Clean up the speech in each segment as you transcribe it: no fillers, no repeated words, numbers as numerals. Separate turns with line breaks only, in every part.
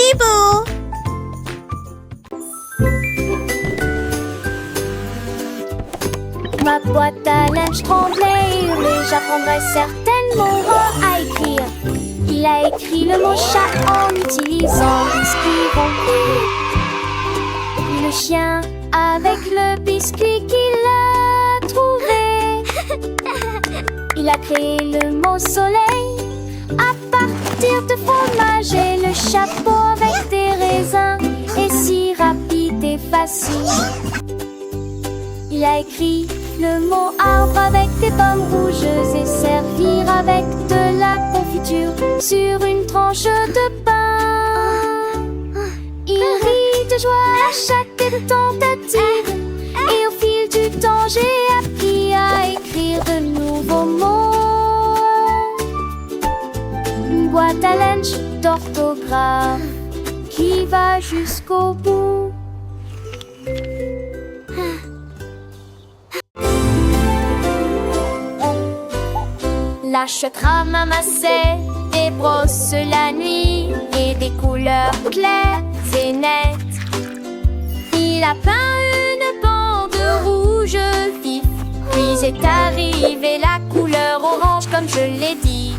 Bibou.
Ma boîte à linge tremblait et hurlait, j'apprendrai certainement à écrire. Il a écrit le mot chat en utilisant biscuit rempli. Puis le chien avec le biscuit qu'il a trouvé. Il a créé le mot soleil à partir de fromage et le chapeau avec des raisins est si rapide et facile. Il a écrit le mot arbre avec des pommes rouges et servir avec de la confiture sur une tranche de pain. Il rit de joie à chaque tentative et au fil du temps j'ai appris à écrire de nouveaux mots. Une boîte à lunch d'orthographe qui va jusqu'au bout. La chouette ramassait des brosses la nuit et des couleurs claires et nettes. Il a peint une bande rouge vif, puis est arrivée la couleur orange comme je l'ai dit.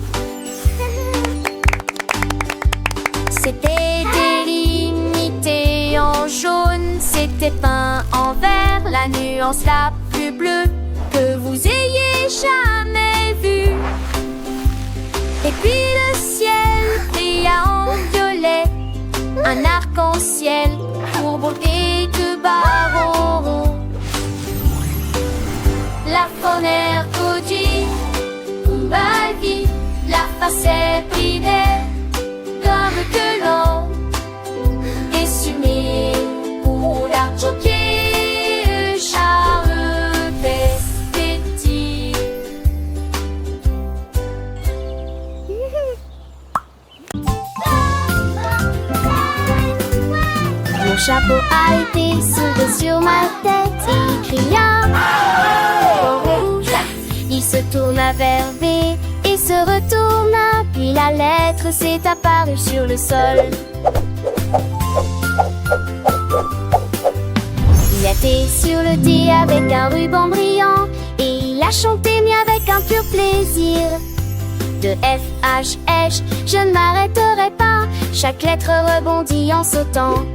C'était délimité en jaune, c'était peint en vert, la nuance la plus bleue que vous ayez jamais vue. Et puis le ciel brilla en violet, un arc-en-ciel courbé de barreaux ronds. La faune codie, Kumbavi, la face brillait comme de l'eau, dessumée pour l'argent qui charme petit. Mon chapeau a été soulevé sur ma tête, il cria au rouge. Il se tourna vers B et se retourna, puis la lettre s'est apparue sur le sol. Il était sur le D avec un ruban brillant et il a chanté mieux avec un pur plaisir. De F, H, H, je ne m'arrêterai pas, chaque lettre rebondit en sautant.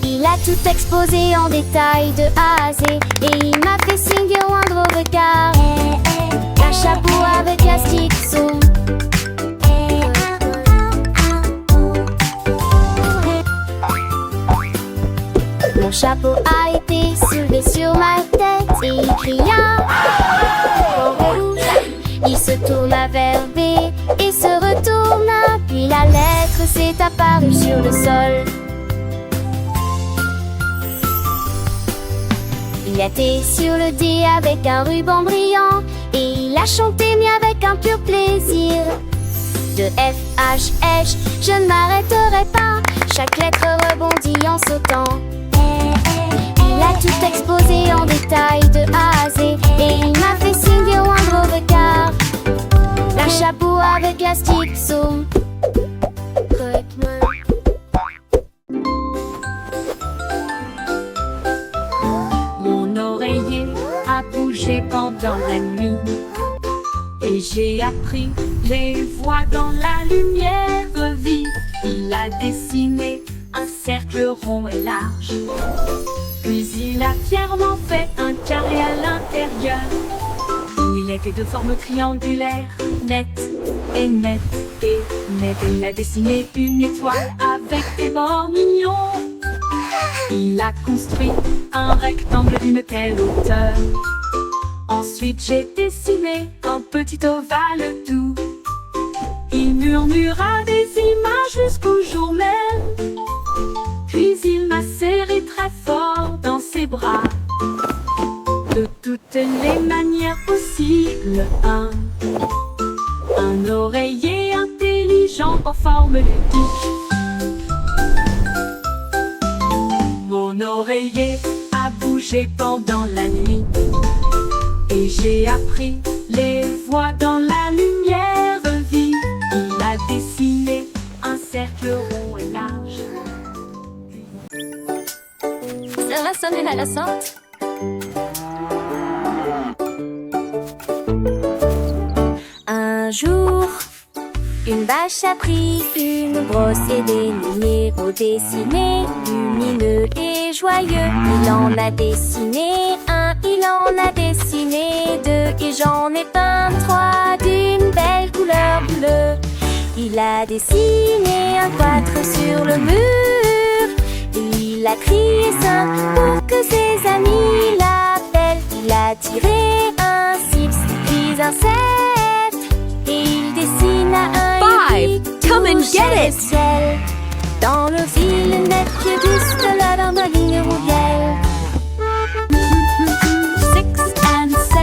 Il a tout exposé en détail de A à Z et il m'a fait signe de moindre regard. Un chapeau avec plastique zoom. Mon chapeau a été soulevé sur ma tête et il cria au rouge. Il se tourna vers B et se retourna, puis la lettre s'est apparue sur le sol. Il était sur le D avec un ruban brillant et il a chanté mieux avec un pur plaisir. De F, H, H, je ne m'arrêterai pas, chaque lettre rebondit en sautant. Il a tout exposé en détail de A à Z et il m'a fait signe de moindre regard. Un chapeau avec plastique zoom.
Mon oreiller a bougé pendant la nuit et j'ai appris les voix dans la lumière vive. Il a dessiné un cercle rond et large, puis il a fièrement fait un carré à l'intérieur. Il était de forme triangulaire, nette et nette et nette. Il a dessiné une étoile avec des bords mignons. Il a construit un rectangle d'une telle hauteur. Ensuite j'ai dessiné un petit ovale doux. Il murmura des images jusqu'au jour même. Puis il m'a serré très fort dans ses bras. De toutes les manières possibles, un oreiller intelligent en forme ludique. Mon oreiller a bougé pendant la nuit et j'ai appris les voix dans la lumière vive. Il a dessiné un cercle rond et large.
viennent à la sorte. Un jour, une vache a pris une brosse et des numéros dessinés, lumineux et joyeux. Il en a dessiné un, il en a dessiné deux, et j'en ai peint trois d'une belle couleur bleue. Il a dessiné un 4 sur le mur, il a crié 5 pour que ses amis l'appellent. Il a tiré un 6 puis un 7, et il dessina un
5. Come and get it.
ciel. Dans le ville net, je juste là dans ma ligne rouvière.
6 and 7.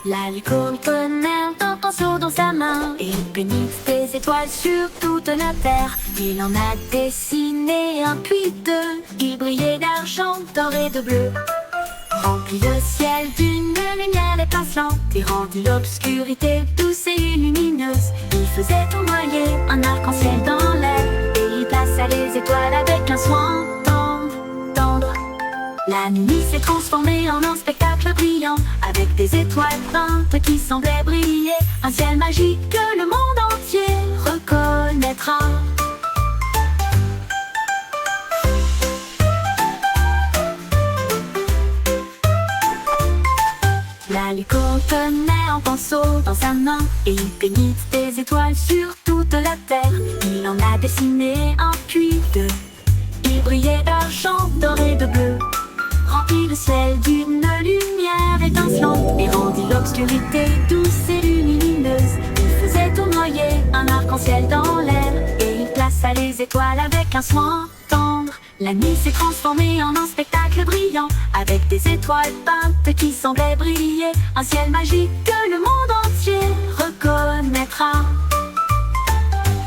L'alcool tenait un pinceau dans sa main, et il peignit des étoiles sur toute la terre. Il en a dessiné un puis deux, il brillait d'argent, d'or et de bleu. Remplit le ciel d'une lumière étincelante et rendu l'obscurité douce et lumineuse. Il faisait tournoyer un arc-en-ciel dans l'air, et il plaça les étoiles avec un soin tendre. La nuit s'est transformée en un spectacle brillant, avec des étoiles peintes qui semblaient briller. Un ciel magique que le monde entier reconnaîtra. La licorne tenait un pinceau dans sa main, et il peignit des étoiles sur toute la terre. Il en a dessiné un puis deux, il brillait d'argent, d'or et de bleu. Remplit le ciel d'une lumière étincelante et rendit l'obscurité douce et lumineuse. Il faisait tournoyer un arc-en-ciel dans l'air, et il plaça les étoiles avec un soin tendre. La nuit s'est transformée en un spectacle brillant, avec des étoiles peintes qui semblaient briller. Un ciel magique que le monde entier reconnaîtra.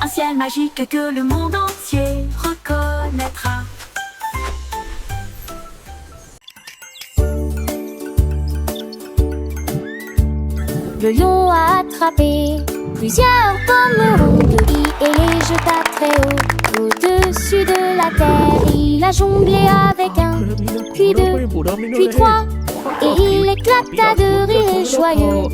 Un ciel magique que le monde entier reconnaîtra.
Le lion a attrapé plusieurs pommes rondes, et les jeta très haut au-dessus de la terre. Il a jonglé avec un, puis deux, puis trois, et il éclata de rire joyeux.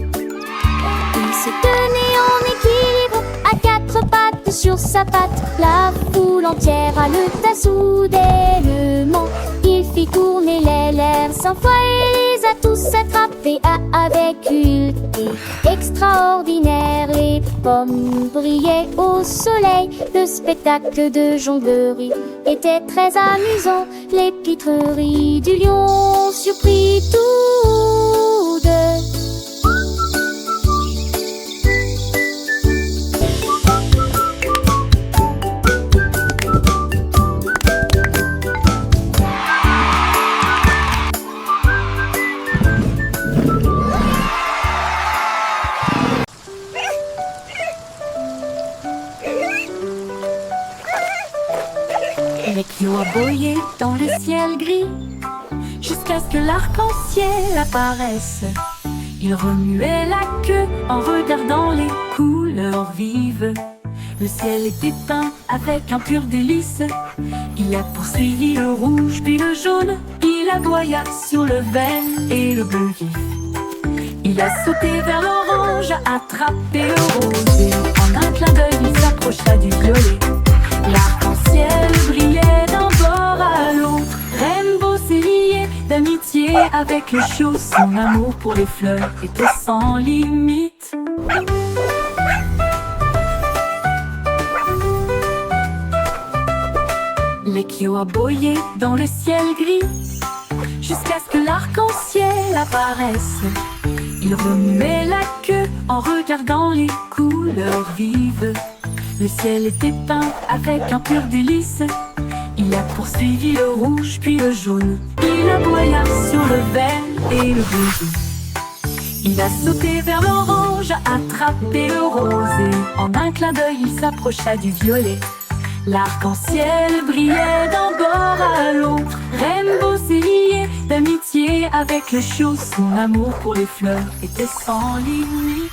Il se tenait en équilibre à quatre pattes sur sa patte. La foule entière haleta soudainement. Il fit tourner les lèvres 100 fois et les a tous attrapés avec huilité extraordinaire. Les pommes brillaient au soleil. Le spectacle de jonglerie était très amusant. Les pitreries du lion surprit tous deux.
L'éclio aboyait dans le ciel gris, jusqu'à ce que l'arc-en-ciel apparaisse. Il remuait la queue en regardant les couleurs vives. Le ciel était peint avec un pur délice. Il a poursuivi le rouge puis le jaune. Il aboya sur le vert et le bleu vif. Il a sauté vers l'orange, attrapé le rose, et en un clin d'œil il s'approcha du violet. L'arc-en-ciel brillait d'un bord à l'autre. Rainbow s'est lié d'amitié avec le chaud. Son amour pour les fleurs était sans limite. L'éclio aboyait dans le ciel gris, jusqu'à ce que l'arc-en-ciel apparaisse. Il remuait la queue en regardant les couleurs vives. Le ciel était peint avec un pur délice. Il a poursuivi le rouge puis le jaune. Il aboya sur le vert et le bleu. Il a sauté vers l'orange, attrapé le rose et en un clin d'œil il s'approcha du violet. L'arc-en-ciel brillait d'un bord à l'autre. Rainbow s'est lié d'amitié avec le chou. Son amour pour les fleurs était sans limite.